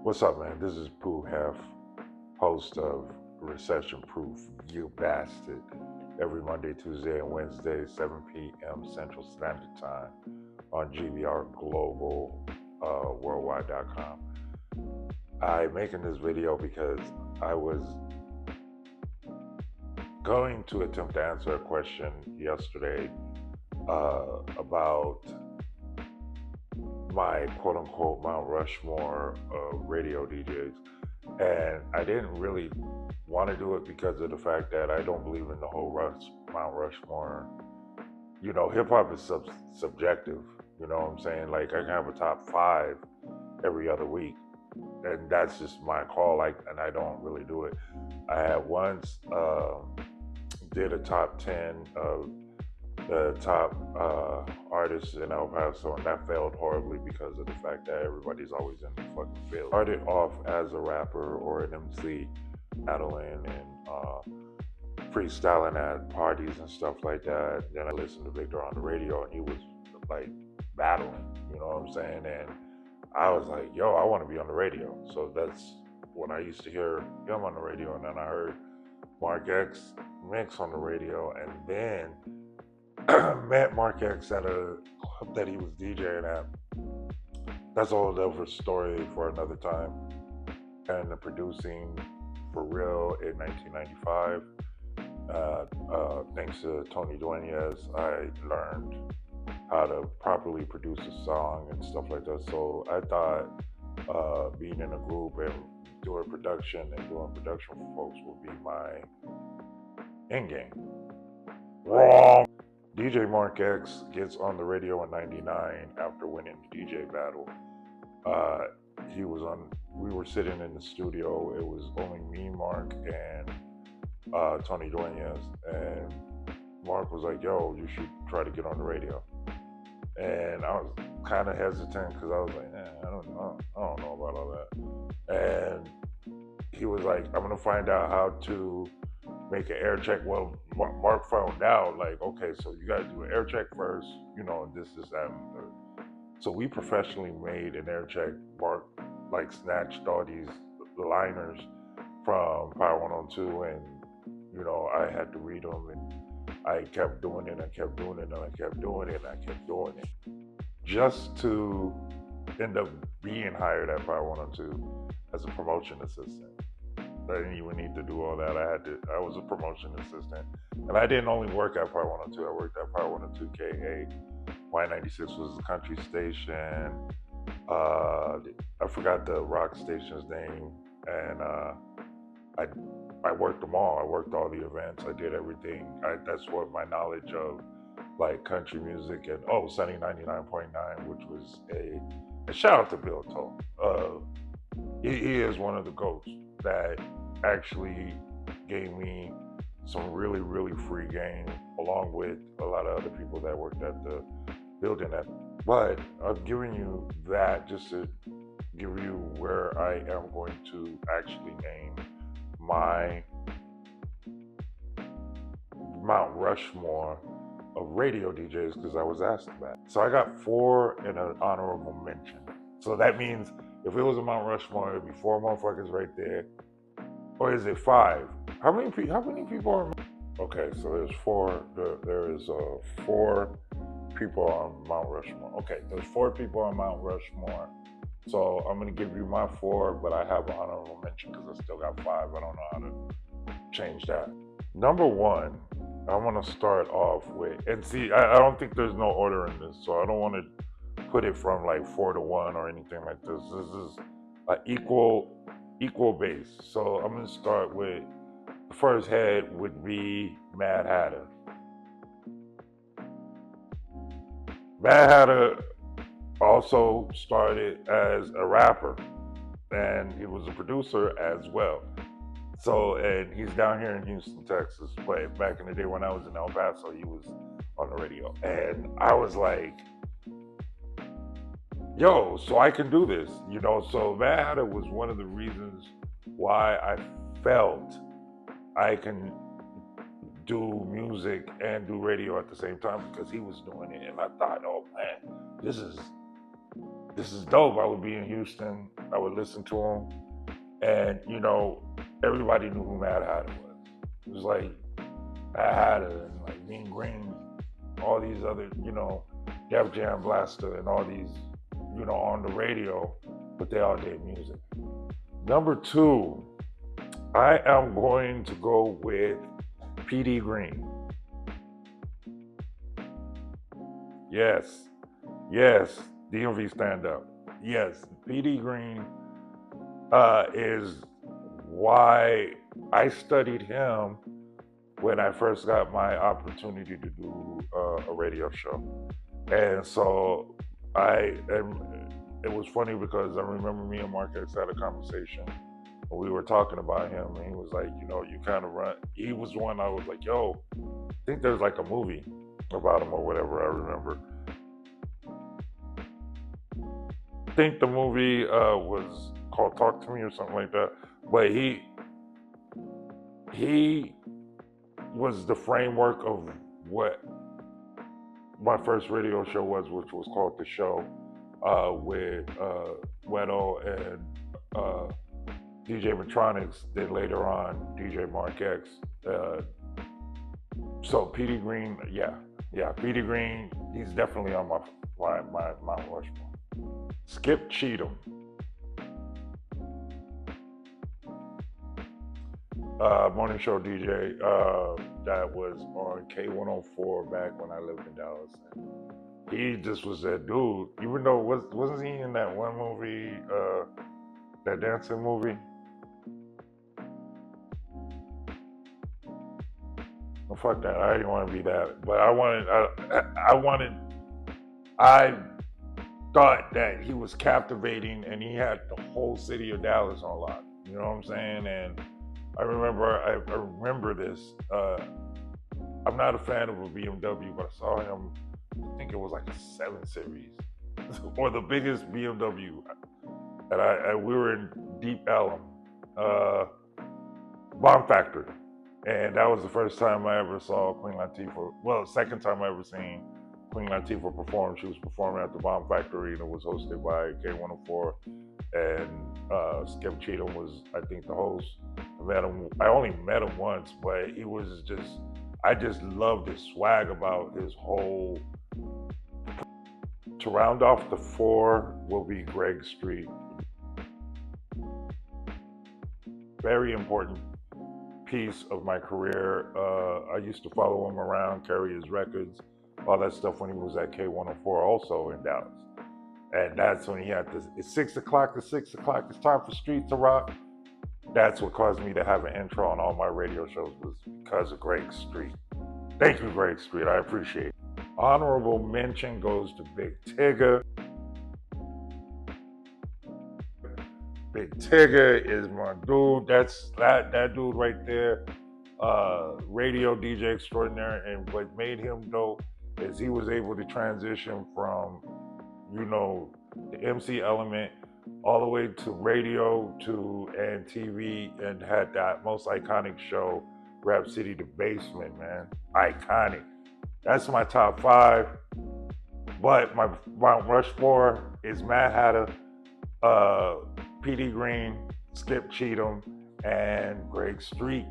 What's up, man? This is Heff, host of Recession Proof, You Bastard, every Monday, Tuesday, and Wednesday, 7 p.m. Central Standard Time on GBR Global, worldwide.com. I'm making this video because I was going to attempt to answer a question yesterday about my quote-unquote Mount Rushmore radio DJs, and I didn't really want to do it because of the fact that I don't believe in the whole Mount Rushmore. You know, hip-hop is subjective, you know what I'm saying? Like, I can have a top 5 every other week, and that's just my call, and I don't really do it. I had once did a top 10 of the top artists in El Paso, and that failed horribly because of the fact that everybody's always in the fucking field. Started off as a rapper or an MC, battling and freestyling at parties and stuff like that. Then I listened to Victor on the radio, and he was like battling, you know what I'm saying? And I was like, yo, I want to be on the radio. So that's when I used to hear him on the radio, and then I heard Mark X mix on the radio, and then met Mark X at a club that he was DJing at. That's a whole other story for another time. And the producing for real in 1995. Thanks to Tony Duenas, I learned how to properly produce a song and stuff like that. So I thought being in a group and doing production for folks would be my end game. Wrong. DJ Mark X gets on the radio in '99 after winning the DJ battle. We were sitting in the studio. It was only me, Mark, and Tony Duenas. And Mark was like, yo, you should try to get on the radio. And I was kind of hesitant because I was like, I don't know about all that. And he was like, I'm going to find out how to make an air check. Well, Mark found out, like, okay, so you got to do an air check first, you know, this, that, and third. So we professionally made an air check. Mark, like, snatched all these liners from Power 102, and, you know, I had to read them, and I kept doing it, I kept doing it, and I kept doing it, and I kept doing it, just to end up being hired at Power 102 as a promotion assistant. I didn't even need to do all that. I was a promotion assistant. And I didn't only work at Power 102, I worked at Power 102 KA. Y96 was the country station. I forgot the rock station's name. And I worked them all. I worked all the events. I did everything. That's what my knowledge of like country music and Sunny 99.9, which was a shout out to Bill Toll. He is one of the GOATs that actually gave me some really, really free game, along with a lot of other people that worked at the building. But I'm giving you that just to give you where I am going to actually name my Mount Rushmore of radio DJs, because I was asked that. So I got 4 in an honorable mention. So that means if it was a Mount Rushmore, it'd be 4 motherfuckers right there. Or is it 5? How many people are? Okay, so there's 4. There is 4 people on Mount Rushmore. Okay, there's 4 people on Mount Rushmore. So I'm gonna give you my 4, but I have an honorable mention because I still got 5. I don't know how to change that. Number 1, I want to start off with, and see, I don't think there's no order in this, so I don't want to put it from like 4 to 1 or anything like this. This is an equal base. So I'm gonna start with the first head would be Mad Hatta. Mad Hatta also started as a rapper, and he was a producer as well. So, and he's down here in Houston, Texas, but back in the day when I was in El Paso, he was on the radio. And I was like, yo, so I can do this, you know? So Mad Hatta was one of the reasons why I felt I can do music and do radio at the same time, because he was doing it. And I thought, oh man, this is this is dope. I would be in Houston. I would listen to him. And, everybody knew who Mad Hatter was. It was like Mad Hatter and like Greene, all these other, Def Jam Blaster and all these, on the radio, but they all did music. Number 2, I am going to go with P.D. Greene. Yes, DMV stand up. Yes, P.D. Greene is why I studied him when I first got my opportunity to do a radio show. And so it was funny because I remember me and Marcus had a conversation and we were talking about him and he was like, you kind of run. He was one I was like, yo, I think there's like a movie about him or whatever, I remember. I think the movie was called Talk to Me or something like that. But he was the framework of what my first radio show was, which was called The Show, with Weddle and DJ Matronics, then later on DJ Mark X. So P.D. Greene, yeah, P.D. Greene, he's definitely on my Mount Rushmore. Skip Cheatum. Morning show DJ that was on K104 back when I lived in Dallas. He just was that dude, even though wasn't he in that one movie, that dancing movie? Oh, fuck that, I didn't want to be that, but I thought that he was captivating and he had the whole city of Dallas on lock, you know what I'm saying? And I remember this. I'm not a fan of a BMW, but I saw him, I think it was like a 7 Series, or the biggest BMW. And we were in Deep Ellum, Bomb Factory. And that was the first time I ever saw Queen Latifah. Well, second time I ever seen Queen Latifah perform. She was performing at the Bomb Factory and it was hosted by K104. And Skip Cheatum was, I think, the host. I only met him once, but he was I just loved his swag about his whole. To round off the 4 will be Greg Street. Very important piece of my career. I used to follow him around, carry his records, all that stuff when he was at K104 also in Dallas. And that's when he had this, it's 6 o'clock, it's time for Street to Rock. That's what caused me to have an intro on all my radio shows, was because of Greg Street. Thank you, Greg Street, I appreciate it. Honorable mention goes to Big Tigga. Big Tigga is my dude. That's that dude right there. Radio DJ extraordinaire. And what made him dope is he was able to transition from, the MC element all the way to radio and TV, and had that most iconic show, Rap City The Basement, man. Iconic. That's my top 5. But my Mount Rushmore is Mad Hatter, P.D. Greene, Skip Cheatum, and Greg Street.